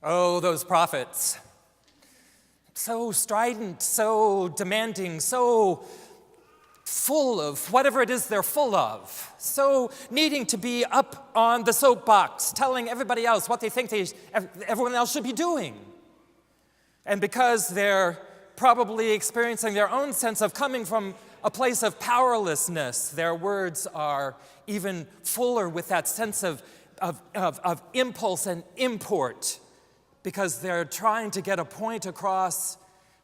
Oh, those prophets. So strident, so demanding, so full of whatever it is they're full of, so needing to be up on the soapbox, telling everybody else what they think everyone else should be doing. And because they're probably experiencing their own sense of coming from a place of powerlessness, their words are even fuller with that sense of impulse and import, because they're trying to get a point across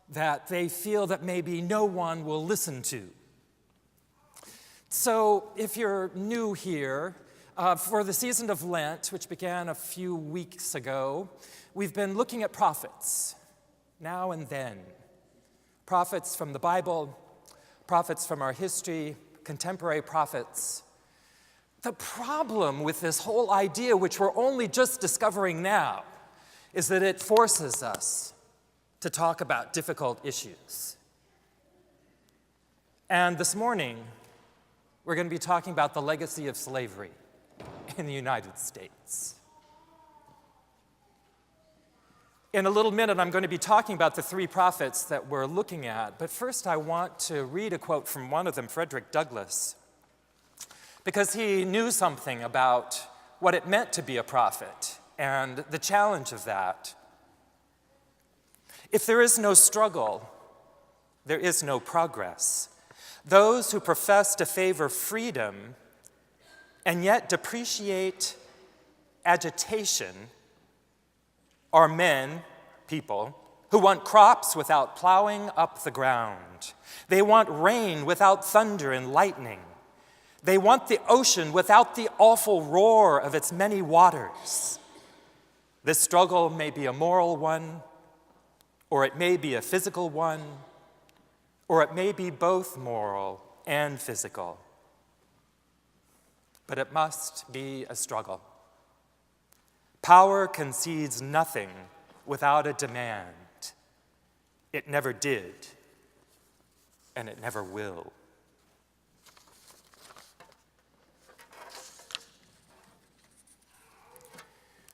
that they feel that maybe no one will listen to. So if you're new here, for the season of Lent, which began a few weeks ago, we've been looking at prophets, now and then. Prophets from the Bible, prophets from our history, contemporary prophets. The problem with this whole idea, which we're only just discovering now, is that it forces us to talk about difficult issues. And this morning, we're going to be talking about the legacy of slavery in the United States. In a little minute, I'm going to be talking about the three prophets that we're looking at. But first, I want to read a quote from one of them, Frederick Douglass, because he knew something about what it meant to be a prophet and the challenge of that. If there is no struggle, there is no progress. Those who profess to favor freedom and yet depreciate agitation are men, people, who want crops without plowing up the ground. They want rain without thunder and lightning. They want the ocean without the awful roar of its many waters. This struggle may be a moral one, or it may be a physical one, or it may be both moral and physical. But it must be a struggle. Power concedes nothing without a demand. It never did, and it never will.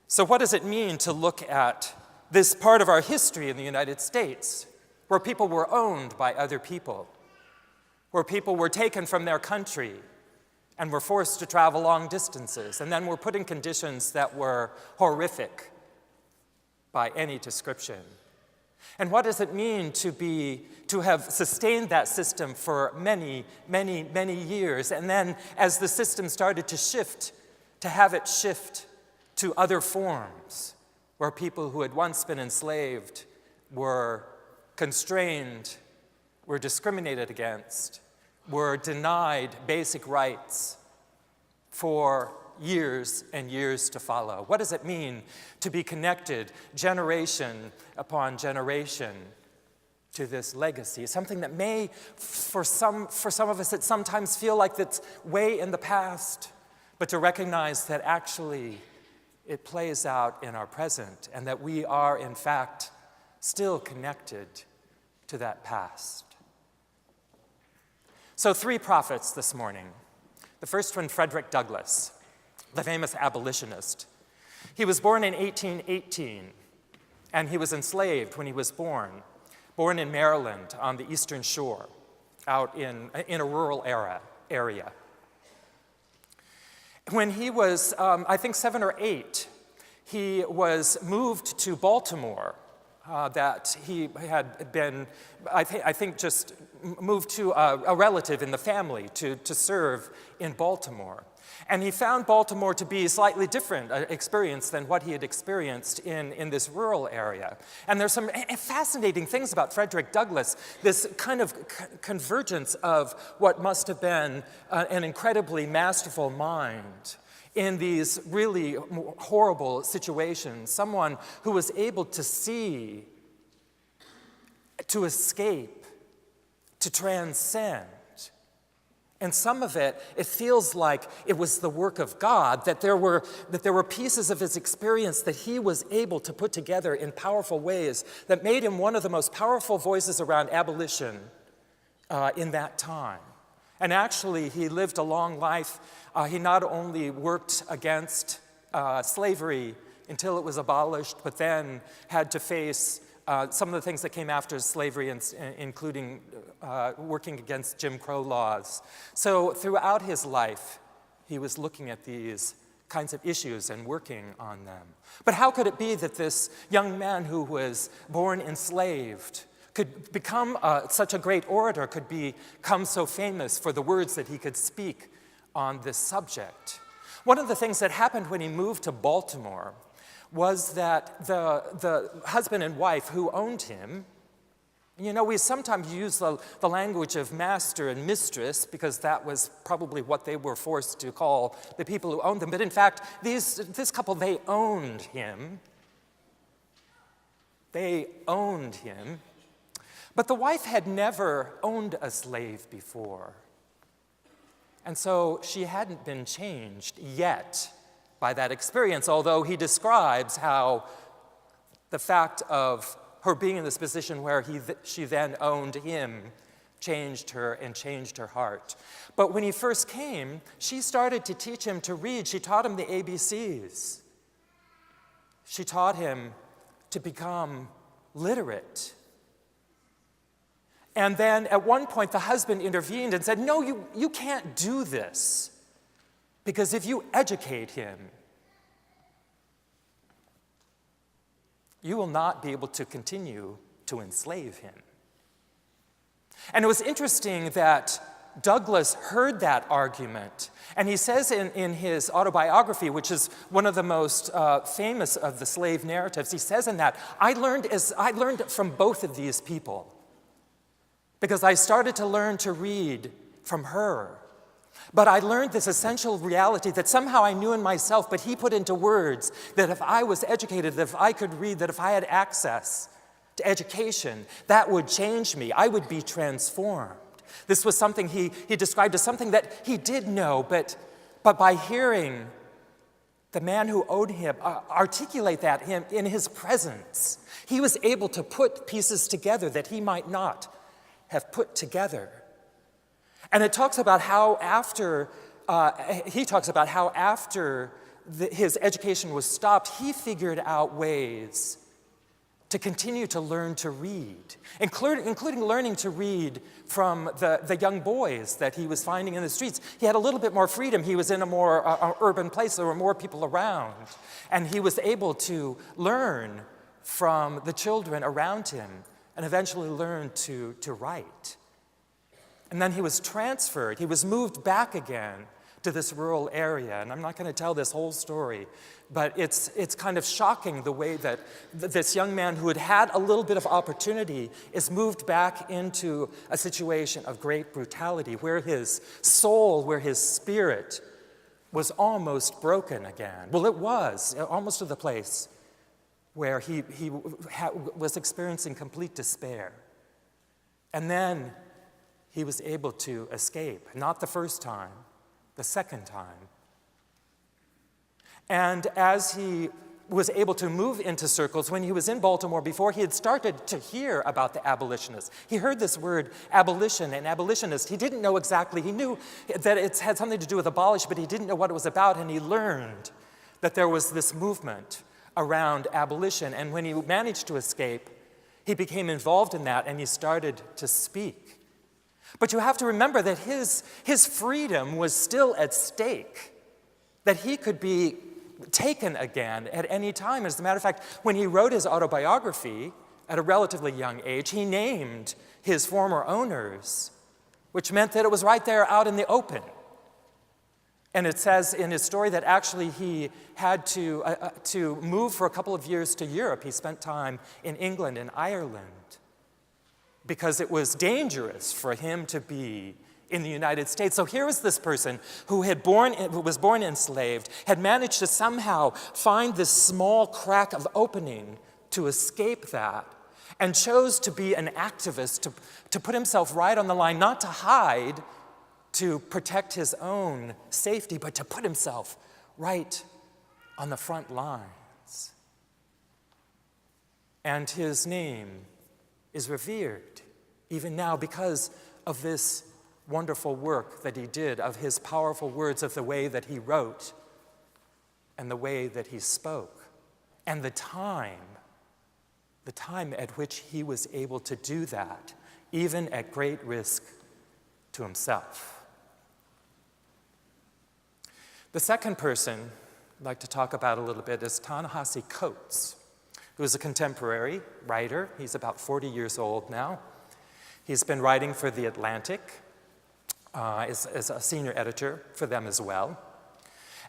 So what does it mean to look at this part of our history in the United States, where people were owned by other people, where people were taken from their country and were forced to travel long distances, and then were put in conditions that were horrific by any description? And what does it mean to have sustained that system for many, many, many years, and then as the system started to shift, to have it shift to other forms, where people who had once been enslaved were constrained, were discriminated against, were denied basic rights for years and years to follow? What does it mean to be connected generation upon generation to this legacy? Something that may, for some of us, it sometimes feel like it's way in the past, but to recognize that actually it plays out in our present, and that we are, in fact, still connected to that past. So 3 prophets this morning. The first one, Frederick Douglass, the famous abolitionist. He was born in 1818, and he was enslaved when he was born in Maryland on the Eastern Shore, out in a rural area. When he was, I think, 7 or 8, he was moved to Baltimore, that he had been, I think, just moved to a relative in the family to serve in Baltimore. And he found Baltimore to be a slightly different experience than what he had experienced in this rural area. And there's some fascinating things about Frederick Douglass, this kind of convergence of what must have been an incredibly masterful mind in these really horrible situations, someone who was able to see, to escape, to transcend. And some of it feels like it was the work of God, that there were pieces of his experience that he was able to put together in powerful ways that made him one of the most powerful voices around abolition in that time. And actually, he lived a long life. He not only worked against slavery until it was abolished, but then had to face some of the things that came after slavery, including working against Jim Crow laws. So throughout his life, he was looking at these kinds of issues and working on them. But how could it be that this young man who was born enslaved could become such a great orator, could become so famous for the words that he could speak on this subject? One of the things that happened when he moved to Baltimore was that the husband and wife who owned him, you know, we sometimes use the language of master and mistress because that was probably what they were forced to call the people who owned them. But in fact, this couple, they owned him. They owned him. But the wife had never owned a slave before. And so she hadn't been changed yet by that experience, although he describes how the fact of her being in this position where she then owned him changed her and changed her heart. But when he first came, she started to teach him to read. She taught him the ABCs. She taught him to become literate. And then at one point, the husband intervened and said, "No, you can't do this, because if you educate him, you will not be able to continue to enslave him." And it was interesting that Douglass heard that argument, and he says in his autobiography, which is one of the most famous of the slave narratives, he says in that, I learned from both of these people, because I started to learn to read from her. But I learned this essential reality that somehow I knew in myself, but he put into words that if I was educated, that if I could read, that if I had access to education, that would change me. I would be transformed. This was something he described as something that he did know, but by hearing the man who owed him articulate that him in his presence, he was able to put pieces together that he might not have put together. And it talks about how after his education was stopped, he figured out ways to continue to learn to read, including learning to read from the young boys that he was finding in the streets. He had a little bit more freedom. He was in a more urban place. There were more people around. And he was able to learn from the children around him and eventually learned to write. And then he was transferred. He was moved back again to this rural area. And I'm not going to tell this whole story, but it's kind of shocking the way that this young man who had had a little bit of opportunity is moved back into a situation of great brutality, where his soul, where his spirit was almost broken again. Well, it was, almost to the place where he was experiencing complete despair. And then he was able to escape, not the first time, the second time. And as he was able to move into circles, when he was in Baltimore before, he had started to hear about the abolitionists. He heard this word abolition and abolitionist. He didn't know exactly. He knew that it had something to do with abolish, but he didn't know what it was about, and he learned that there was this movement around abolition. And when he managed to escape, he became involved in that, and he started to speak. But you have to remember that his freedom was still at stake, that he could be taken again at any time. As a matter of fact, when he wrote his autobiography at a relatively young age, he named his former owners, which meant that it was right there out in the open. And it says in his story that actually he had to move for a couple of years to Europe. He spent time in England and Ireland because it was dangerous for him to be in the United States. So here was this person who was born enslaved, had managed to somehow find this small crack of opening to escape that, and chose to be an activist, to put himself right on the line, not to hide, to protect his own safety, but to put himself right on the front lines. And his name is revered even now because of this wonderful work that he did, of his powerful words, of the way that he wrote and the way that he spoke. and the time at which he was able to do that, even at great risk to himself. The second person I'd like to talk about a little bit is Ta-Nehesi Coates, who is a contemporary writer. He's about 40 years old now. He's been writing for The Atlantic, is a senior editor for them as well,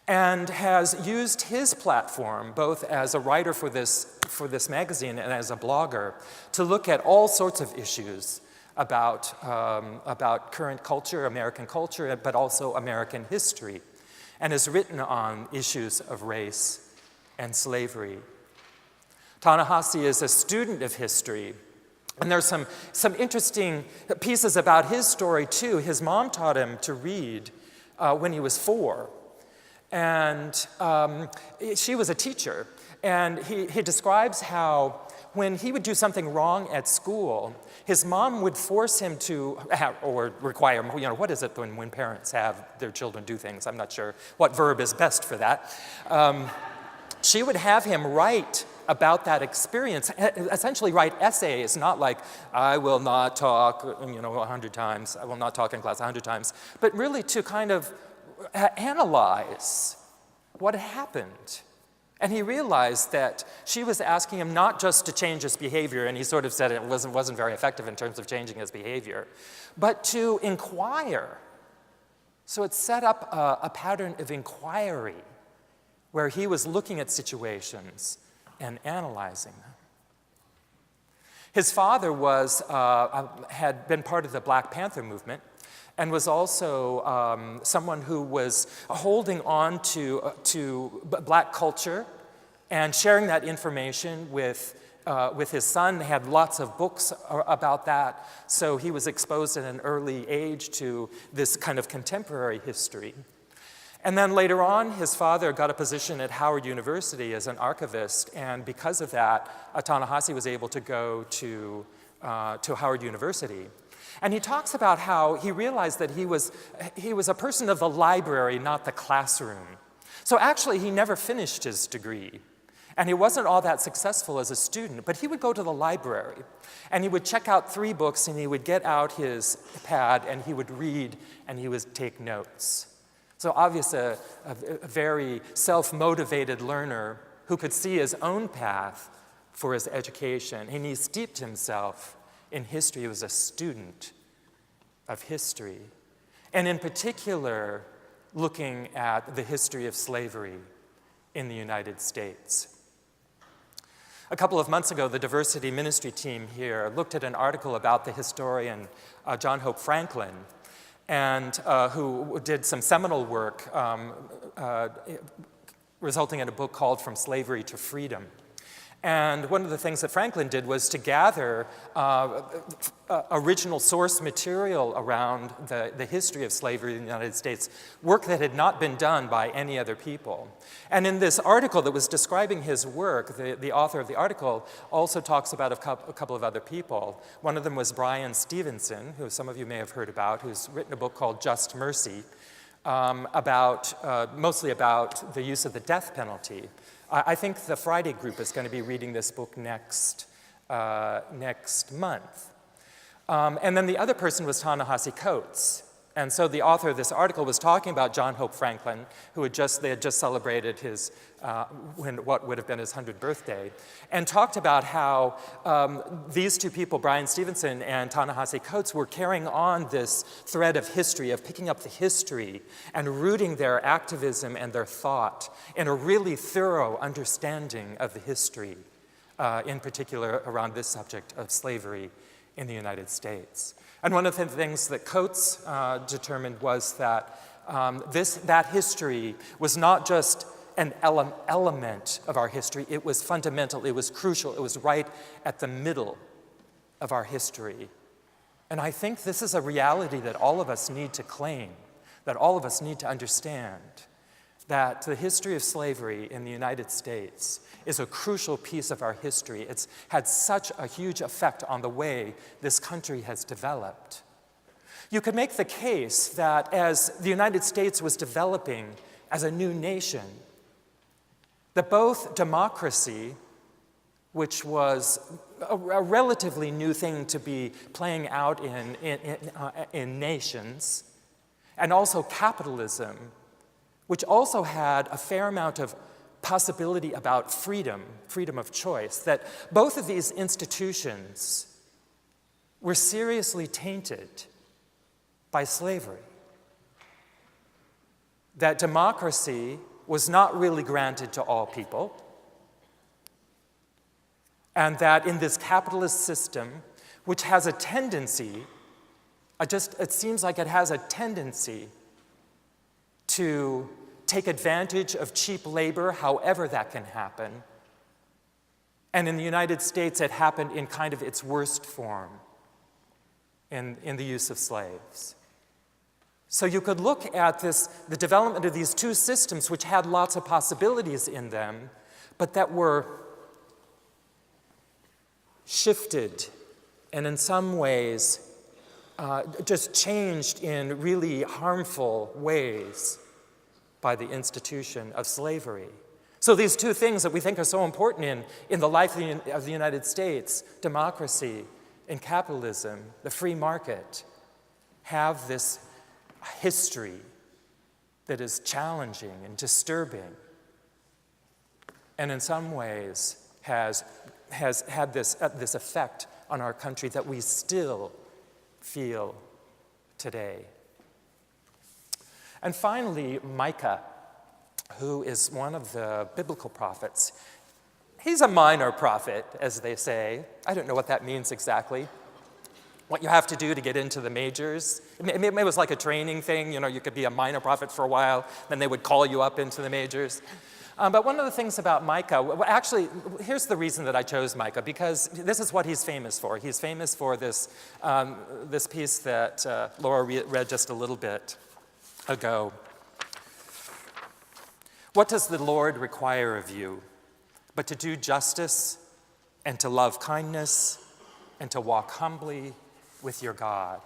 and has used his platform, both as a writer for this magazine and as a blogger, to look at all sorts of issues about current culture, American culture, but also American history, and has written on issues of race and slavery. Ta-Nehesi is a student of history, and there's some interesting pieces about his story, too. His mom taught him to read when he was 4, and she was a teacher. And he describes how when he would do something wrong at school, his mom would force him to, or require him, what is it when parents have their children do things? I'm not sure what verb is best for that. She would have him write about that experience, essentially write essays, not like, I will not talk, 100 times, I will not talk in class 100 times, but really to kind of analyze what happened. And he realized that she was asking him not just to change his behavior, and he sort of said it wasn't very effective in terms of changing his behavior, but to inquire. So it set up a pattern of inquiry where he was looking at situations and analyzing them. His father had been part of the Black Panther movement, and was also someone who was holding on to Black culture and sharing that information with his son. He had lots of books about that, so he was exposed at an early age to this kind of contemporary history. And then later on, his father got a position at Howard University as an archivist, and because of that, Ta-Nehesi was able to go to Howard University. And he talks about how he realized that he was a person of the library, not the classroom. So actually, he never finished his degree. And he wasn't all that successful as a student, but he would go to the library, and he would check out 3 books, and he would get out his pad, and he would read, and he would take notes. So obviously, a very self-motivated learner who could see his own path for his education. And he steeped himself in history. He was a student of history. And in particular, looking at the history of slavery in the United States. A couple of months ago, the diversity ministry team here looked at an article about the historian John Hope Franklin, and who did some seminal work resulting in a book called From Slavery to Freedom. And one of the things that Franklin did was to gather original source material around the history of slavery in the United States, work that had not been done by any other people. And in this article that was describing his work, the author of the article also talks about a couple of other people. One of them was Brian Stevenson, who some of you may have heard about, who's written a book called Just Mercy, mostly about the use of the death penalty. I think the Friday group is going to be reading this book next month. And then the other person was Ta-Nehesi Coates. And so the author of this article was talking about John Hope Franklin, who had just celebrated his, what would have been his 100th birthday, and talked about how these 2 people, Brian Stevenson and Ta-Nehesi Coates, were carrying on this thread of history, of picking up the history and rooting their activism and their thought in a really thorough understanding of the history, in particular around this subject of slavery in the United States. And one of the things that Coates determined was that that history was not just an element of our history, it was fundamental, it was crucial, it was right at the middle of our history. And I think this is a reality that all of us need to claim, that all of us need to understand, that the history of slavery in the United States is a crucial piece of our history. It's had such a huge effect on the way this country has developed. You could make the case that as the United States was developing as a new nation, that both democracy, which was a relatively new thing to be playing out in nations, and also capitalism, which also had a fair amount of possibility about freedom of choice, that both of these institutions were seriously tainted by slavery. That democracy was not really granted to all people, and that in this capitalist system, which has a tendency, it seems like it has a tendency to take advantage of cheap labor, however that can happen. And in the United States, it happened in kind of its worst form, in the use of slaves. So you could look at the development of these two systems, which had lots of possibilities in them, but that were shifted and in some ways just changed in really harmful ways by the institution of slavery. So these two things that we think are so important in the life of the United States, democracy and capitalism, the free market, have this history that is challenging and disturbing, and in some ways has had this effect on our country that we still feel today. And finally, Micah, who is one of the biblical prophets. He's a minor prophet, as they say. I don't know what that means exactly. What you have to do to get into the majors. It was like a training thing. You could be a minor prophet for a while, then they would call you up into the majors. But one of the things about Micah, actually, here's the reason that I chose Micah, because this is what he's famous for. He's famous for this piece that Laura read just a little bit ago. What does the Lord require of you but to do justice and to love kindness and to walk humbly with your God?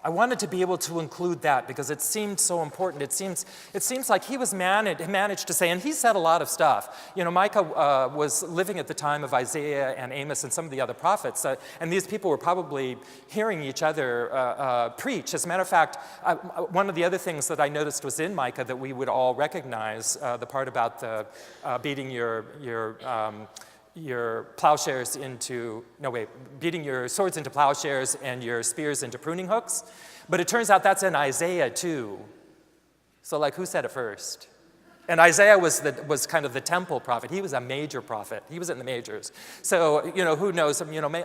I wanted to be able to include that because it seemed so important. It seems like he managed to say, and he said a lot of stuff. Micah was living at the time of Isaiah and Amos and some of the other prophets, and these people were probably hearing each other preach. As a matter of fact, one of the other things that I noticed was in Micah that we would all recognize, the part about the beating beating your swords into plowshares and your spears into pruning hooks. But it turns out that's in Isaiah too. So who said it first? And Isaiah was kind of the temple prophet. He was a major prophet. He was in the majors. So, who knows?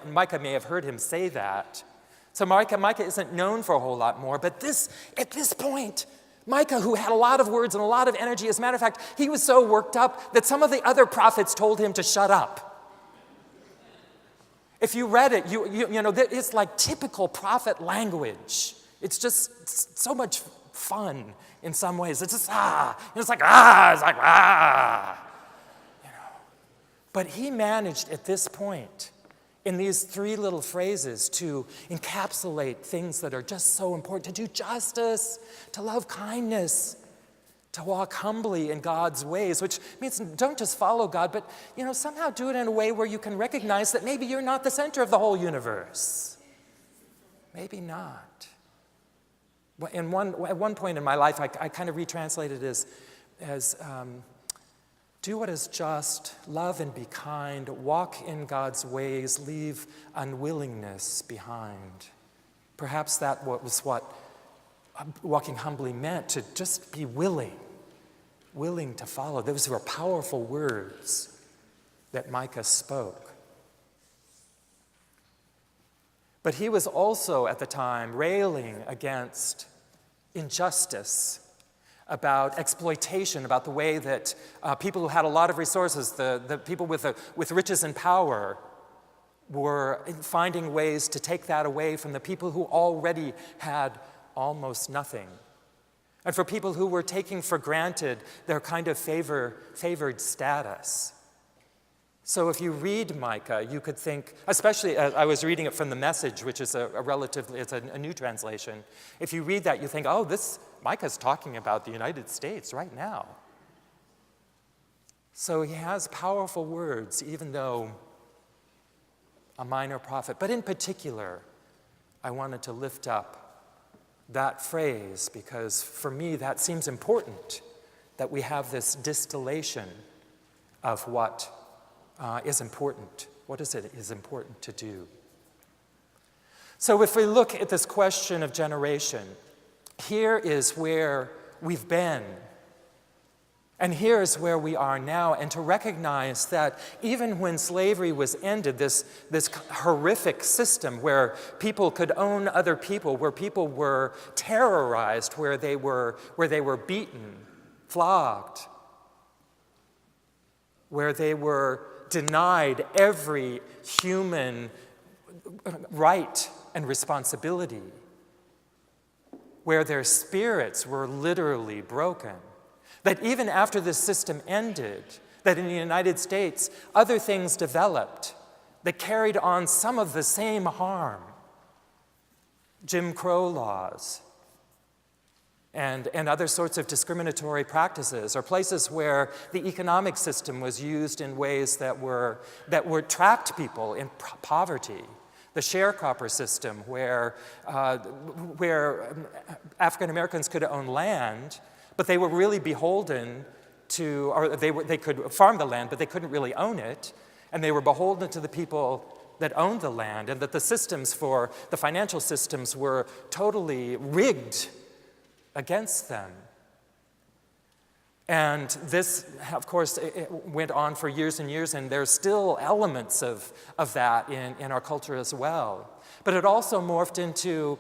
Micah may have heard him say that. So Micah isn't known for a whole lot more, but at this point, Micah, who had a lot of words and a lot of energy, as a matter of fact, he was so worked up that some of the other prophets told him to shut up. If you read it, it's like typical prophet language. It's just so much fun in some ways. It's just, it's like. But he managed at this point, in these three little phrases, to encapsulate things that are just so important: to do justice, to love kindness, to walk humbly in God's ways, which means don't just follow God, but somehow do it in a way where you can recognize that maybe you're not the center of the whole universe. Maybe not. At one point in my life, I kind of retranslated it as do what is just, love and be kind, walk in God's ways, leave unwillingness behind. Perhaps that was what walking humbly meant, to just be willing to follow. Those were powerful words that Micah spoke. But he was also, at the time, railing against injustice, about exploitation, about the way that people who had a lot of resources, the people with riches and power, were finding ways to take that away from the people who already had almost nothing. And for people who were taking for granted their kind of favored status. So if you read Micah, you could think, especially I was reading it from the Message, which is it's a new translation. If you read that, you think, Micah's talking about the United States right now. So he has powerful words, even though a minor prophet. But in particular, I wanted to lift up that phrase because for me that seems important, that we have this distillation of what is important. What is important to do? So if we look at this question of generation, here is where we've been. And here is where we are now, and to recognize that even when slavery was ended, this horrific system where people could own other people, where people were terrorized, where they were beaten, flogged, where they were denied every human right and responsibility, where their spirits were literally broken. That even after this system ended, that in the United States, other things developed that carried on some of the same harm. Jim Crow laws and other sorts of discriminatory practices, or places where the economic system was used in ways that trapped people in poverty. The sharecropper system where African Americans could own land, but they were really beholden to, or they could farm the land, but they couldn't really own it, and they were beholden to the people that owned the land, and that the systems for the financial systems were totally rigged against them. And this, of course, it went on for years and years, and there's still elements of that in our culture as well. But it also morphed into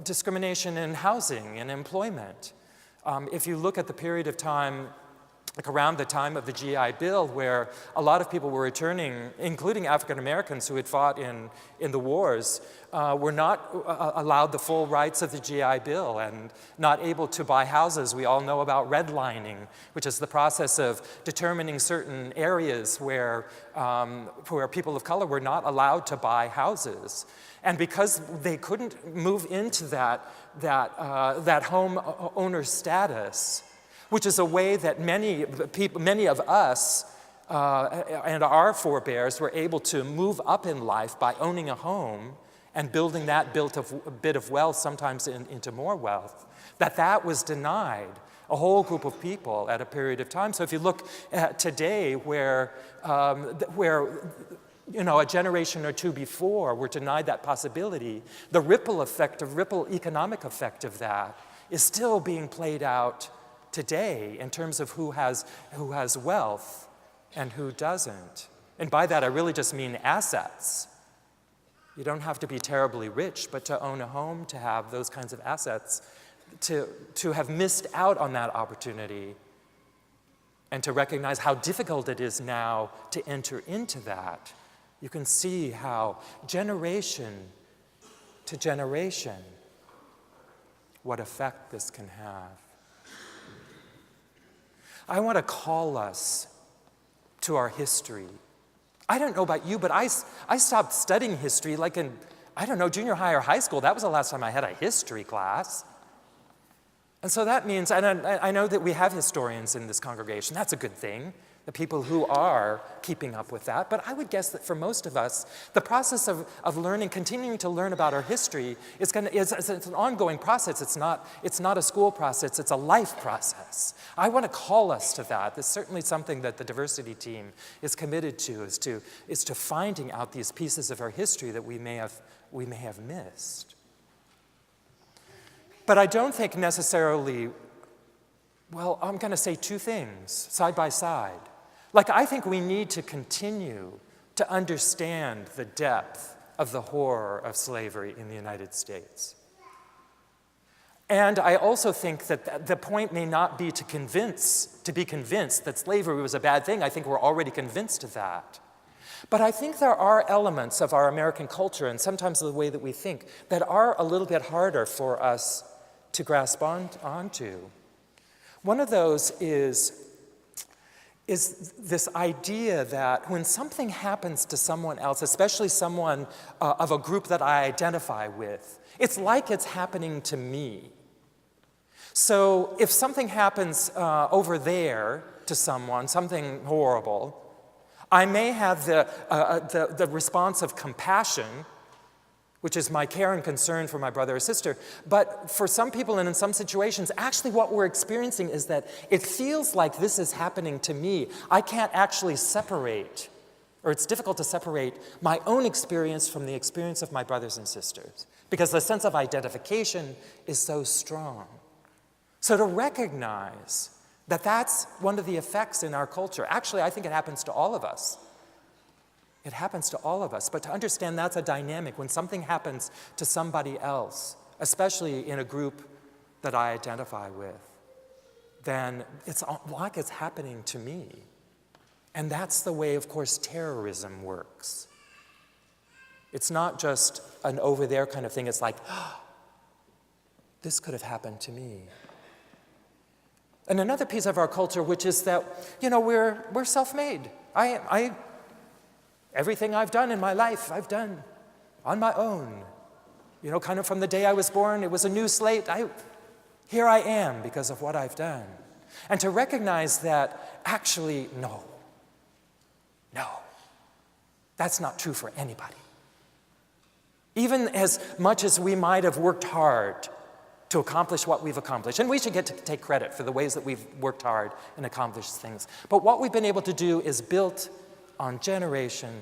discrimination in housing and employment. If you look at the period of time, like around the time of the GI Bill, where a lot of people were returning, including African Americans who had fought in the wars, were not allowed the full rights of the GI Bill and not able to buy houses. We all know about redlining, which is the process of determining certain areas where people of color were not allowed to buy houses. And because they couldn't move into that home owner status, which is a way that many of us and our forebears were able to move up in life by owning a home and building that bit of wealth, sometimes into more wealth, that was denied a whole group of people at a period of time. So if you look at today where a generation or two before were denied that possibility, the ripple economic effect of that is still being played out today in terms of who has wealth and who doesn't. And by that I really just mean assets. You don't have to be terribly rich, but to own a home, to have those kinds of assets, to have missed out on that opportunity, and to recognize how difficult it is now to enter into that. You can see how generation to generation, what effect this can have. I want to call us to our history. I don't know about you, but I stopped studying history like in, junior high or high school. That was the last time I had a history class. And so that means, and I know that we have historians in this congregation. That's a good thing, the people who are keeping up with that. But I would guess that for most of us, the process of learning, continuing to learn about our history, it's an ongoing process. It's not a school process, it's a life process. I want to call us to that. That's certainly something that the diversity team is committed to, is to finding out these pieces of our history that we may have missed. But I don't think necessarily, well, I'm going to say two things side by side. Like, I think we need to continue to understand the depth of the horror of slavery in the United States. And I also think that the point may not be to be convinced that slavery was a bad thing. I think we're already convinced of that. But I think there are elements of our American culture, and sometimes the way that we think, that are a little bit harder for us to grasp onto. One of those is this idea that when something happens to someone else, especially someone of a group that I identify with, it's like it's happening to me. So if something happens over there, to someone, something horrible, I may have the response of compassion, which is my care and concern for my brother or sister. But for some people and in some situations, actually what we're experiencing is that it feels like this is happening to me. I can't actually separate, or it's difficult to separate my own experience from the experience of my brothers and sisters, because the sense of identification is so strong. So to recognize that that's one of the effects in our culture. Actually, I think it happens to all of us. It happens to all of us. But to understand that's a dynamic. When something happens to somebody else, especially in a group that I identify with, then it's like it's happening to me. And that's the way, of course, terrorism works. It's not just an over there kind of thing. It's like, oh, this could have happened to me. And another piece of our culture, which is that, we're self-made. Everything I've done in my life, I've done on my own. Kind of from the day I was born, it was a new slate. Here I am because of what I've done. And to recognize that, actually, no, that's not true for anybody. Even as much as we might have worked hard to accomplish what we've accomplished. And we should get to take credit for the ways that we've worked hard and accomplished things. But what we've been able to do is built on generation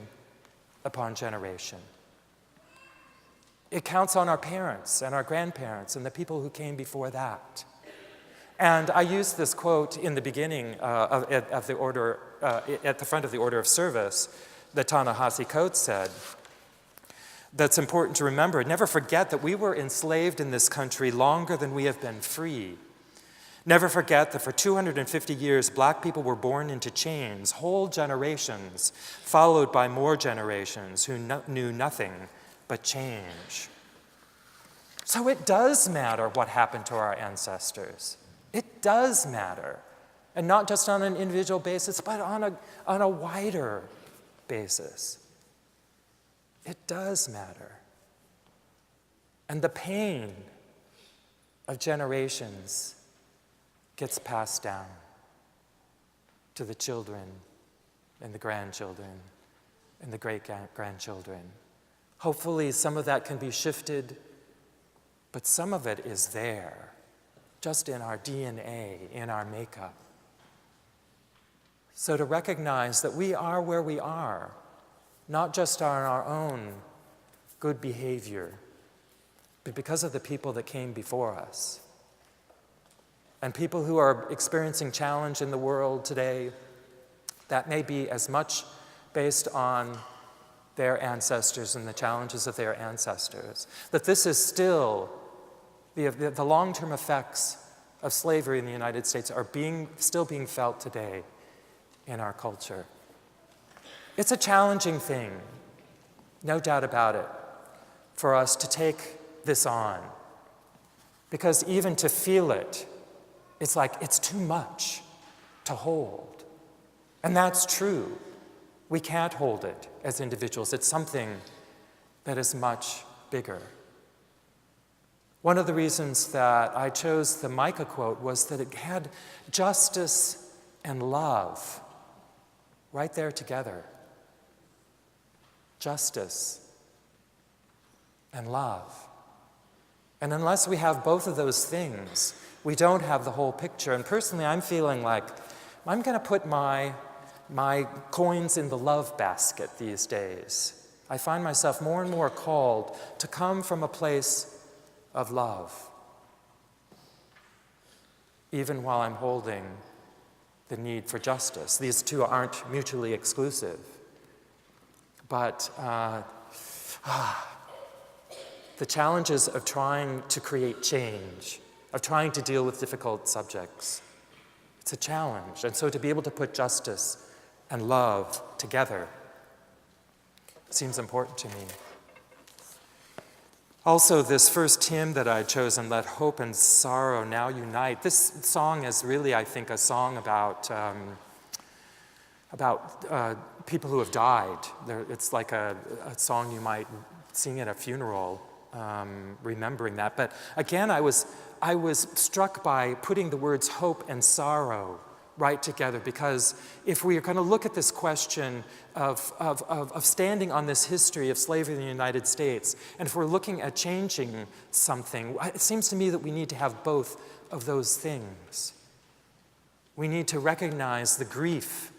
upon generation. It counts on our parents and our grandparents and the people who came before that. And I used this quote in the beginning of the order, at the front of the order of service, that Ta-Nehesi Coates said, that's important to remember. Never forget that we were enslaved in this country longer than we have been free. Never forget that for 250 years, black people were born into chains, whole generations, followed by more generations who knew nothing but change. So it does matter what happened to our ancestors. It does matter. And not just on an individual basis, but on a wider basis. It does matter. And the pain of generations gets passed down to the children and the grandchildren and the great-grandchildren. Hopefully some of that can be shifted, but some of it is there, just in our DNA, in our makeup. So to recognize that we are where we are, not just on our own good behavior, but because of the people that came before us. And people who are experiencing challenge in the world today, that may be as much based on their ancestors and the challenges of their ancestors. That this is still, the long-term effects of slavery in the United States are still being felt today in our culture. It's a challenging thing, no doubt about it, for us to take this on. Because even to feel it, it's like it's too much to hold. And that's true. We can't hold it as individuals. It's something that is much bigger. One of the reasons that I chose the Micah quote was that it had justice and love right there together. Justice and love. And unless we have both of those things, we don't have the whole picture. And personally, I'm feeling like I'm going to put my coins in the love basket these days. I find myself more and more called to come from a place of love, even while I'm holding the need for justice. These two aren't mutually exclusive. But the challenges of trying to create change, of trying to deal with difficult subjects, it's a challenge. And so to be able to put justice and love together seems important to me. Also, this first hymn that I had chosen, Let Hope and Sorrow Now Unite, this song is really, I think, a song about people who have died. It's like a song you might sing at a funeral, remembering that. But again, I was struck by putting the words hope and sorrow right together, because if we are going to look at this question of standing on this history of slavery in the United States, and if we're looking at changing something, it seems to me that we need to have both of those things. We need to recognize the grief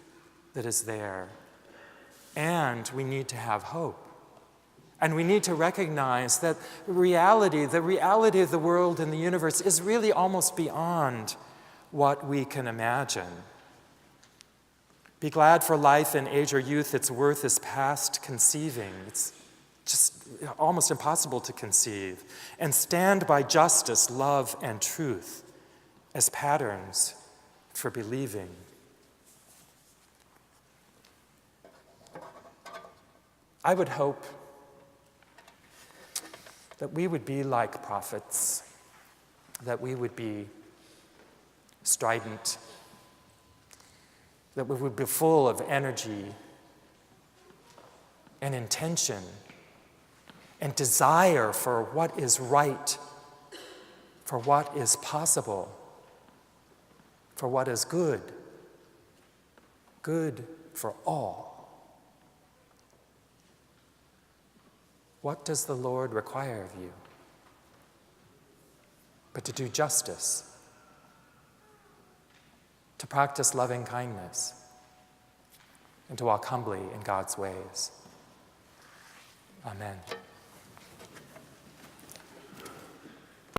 that is there, and we need to have hope. And we need to recognize that the reality of the world and the universe is really almost beyond what we can imagine. Be glad for life in age or youth, its worth is past conceiving. It's just almost impossible to conceive. And stand by justice, love, and truth as patterns for believing. I would hope that we would be like prophets, that we would be strident, that we would be full of energy and intention and desire for what is right, for what is possible, for what is good for all. What does the Lord require of you? But to do justice, to practice loving kindness, and to walk humbly in God's ways. Amen.